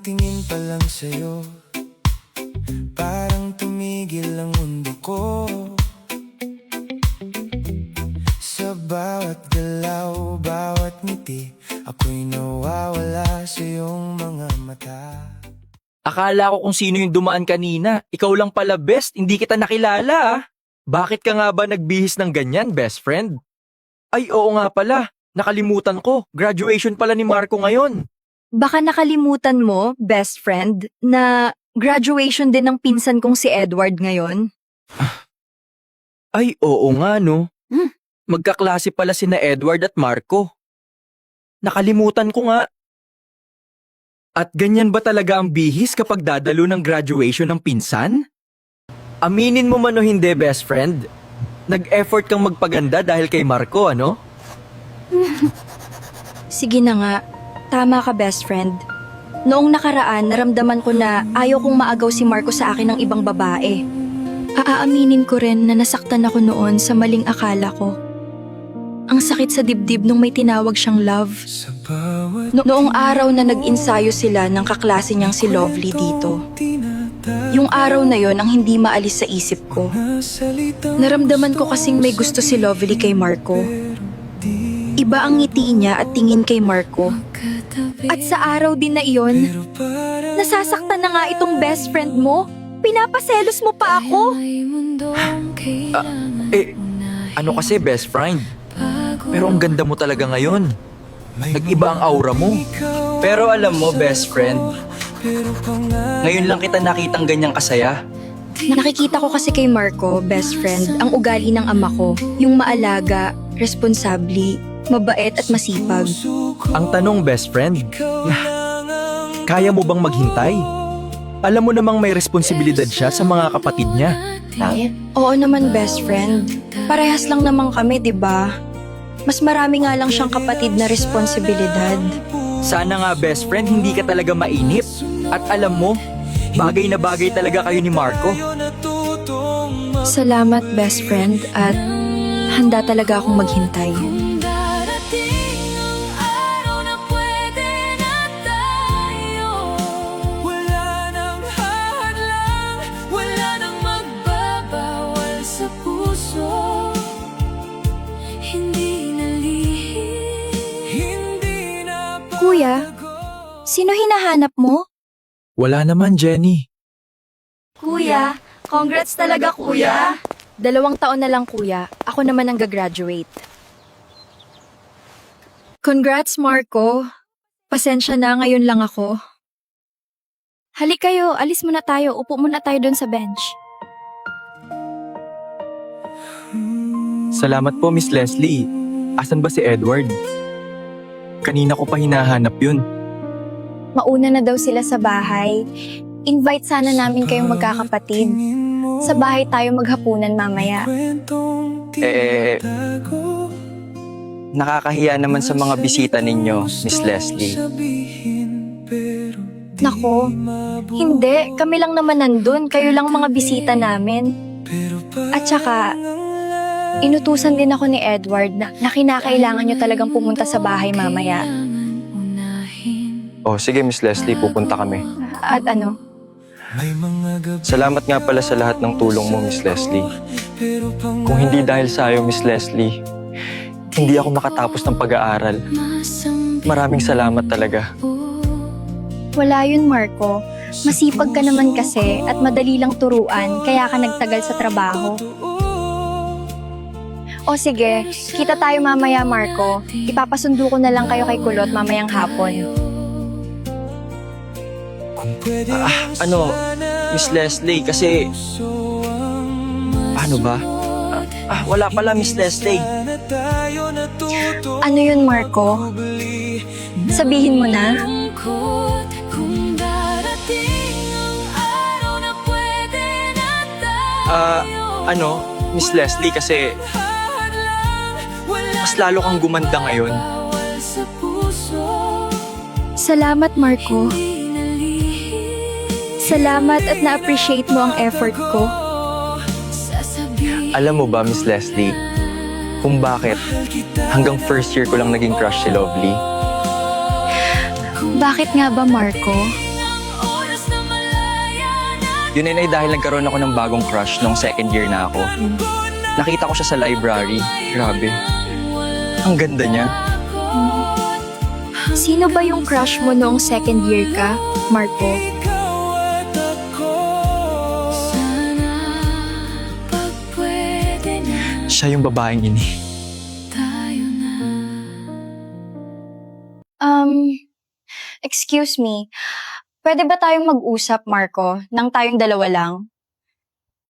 tingin pa lang sa'yo, parang tumigil ang mundo ko. Sa bawat galaw, bawat ngiti, ako'y nawawala sa iyong mga mata. Akala ko kung sino yung dumaan kanina. Ikaw lang pala, best. Hindi kita nakilala, ah. Bakit ka nga ba nagbihis ng ganyan, best friend? Ay, oo nga pala. Nakalimutan ko. Graduation pala ni Marco ngayon. Baka nakalimutan mo, best friend, na graduation din ng pinsan kong si Edward ngayon. Ay, oo nga, no? Hmm. Magkaklase pala sina Edward at Marco. Nakalimutan ko nga. At ganyan ba talaga ang bihis kapag dadalo ng graduation ng pinsan? Aminin mo man o hindi, best friend, nag-effort kang magpaganda dahil kay Marco, ano? Sige na nga, tama ka best friend. Noong nakaraan, naramdaman ko na ayaw kong maagaw si Marco sa akin ng ibang babae. Aaminin ko rin na nasaktan ako noon sa maling akala ko. Ang sakit sa dibdib nung may tinawag siyang love. Sa bawat Noong araw na nag-insayo sila ng kaklase niyang si Lovely dito. Yung araw na yon ang hindi maalis sa isip ko. Naramdaman ko kasing may gusto si Lovely kay Marco. Iba ang ngiti niya at tingin kay Marco. At sa araw din na iyon, nasasaktan na nga itong best friend mo. Pinapaselos mo pa ako. Ano kasi, best friend? Pero ang ganda mo talaga ngayon. Nag-iba ang aura mo. Pero alam mo, best friend, ngayon lang kita nakitang ganyang kasaya. Nakikita ko kasi kay Marco, best friend, ang ugali ng ama ko. Yung maalaga, responsabli, mabait at masipag. Ang tanong, best friend, kaya mo bang maghintay? Alam mo namang may responsibilidad siya sa mga kapatid niya. Oo naman, best friend. Parehas lang naman kami, di ba? Mas marami nga lang siyang kapatid na responsibilidad. Sana nga, best friend, hindi ka talaga mainip. At alam mo, bagay na bagay talaga kayo ni Marco. Salamat, best friend, at handa talaga akong maghintay. wala nang hadlang, wala nang magbabawal sa puso. Hindi na lihim, hindi na Kuya, sino hinahanap mo? Wala naman, Jenny. Kuya, congrats talaga, kuya. 2 taon na lang, kuya. Ako naman ang gagraduate. Congrats, Marco. Pasensya na, ngayon lang ako. Halik kayo, alis muna tayo. Upo muna tayo doon sa bench. Salamat po, Miss Leslie. Asan ba si Edward? Kanina ko pa hinahanap yun. Mauna na daw sila sa bahay. Invite sana namin kayong magkakapatid. Sa bahay tayo maghapunan mamaya. Nakakahiya naman sa mga bisita ninyo, Miss Leslie. Nako, hindi. Kami lang naman nandun. Kayo lang mga bisita namin. At saka, inutusan din ako ni Edward na kinakailangan nyo talagang pumunta sa bahay mamaya. Oh, sige Miss Leslie, pupunta kami. At ano? Salamat nga pala sa lahat ng tulong mo, Miss Leslie. Kung hindi dahil sa iyo, Miss Leslie, hindi ako makatapos ng pag-aaral. Maraming salamat talaga. Wala yun, Marco. Masipag ka naman kasi at madali lang turuan kaya ka nagtagal sa trabaho. O sige, kita tayo mamaya, Marco. Ipapasundo ko na lang kayo kay Kulot mamayang hapon. Miss Leslie, kasi... Paano ba? Wala pala, Miss Leslie. Ano yun, Marco? Sabihin mo na. Miss Leslie, kasi... Mas lalo kang gumanda ngayon. Salamat, Marco. Salamat at na-appreciate mo ang effort ko. Alam mo ba, Miss Leslie, kung bakit hanggang first year ko lang naging crush si Lovely? Bakit nga ba, Marco? Yun ay dahil nagkaroon ako ng bagong crush nung second year na ako. Nakita ko siya sa library. Grabe. Ang ganda niya. Sino ba yung crush mo noong second year ka, Marco? Ikaw at ako. Sana pag pwede na Siya yung babaeng ini. tayo na. Excuse me. Pwede ba tayong mag-usap, Marco, nang tayong dalawa lang?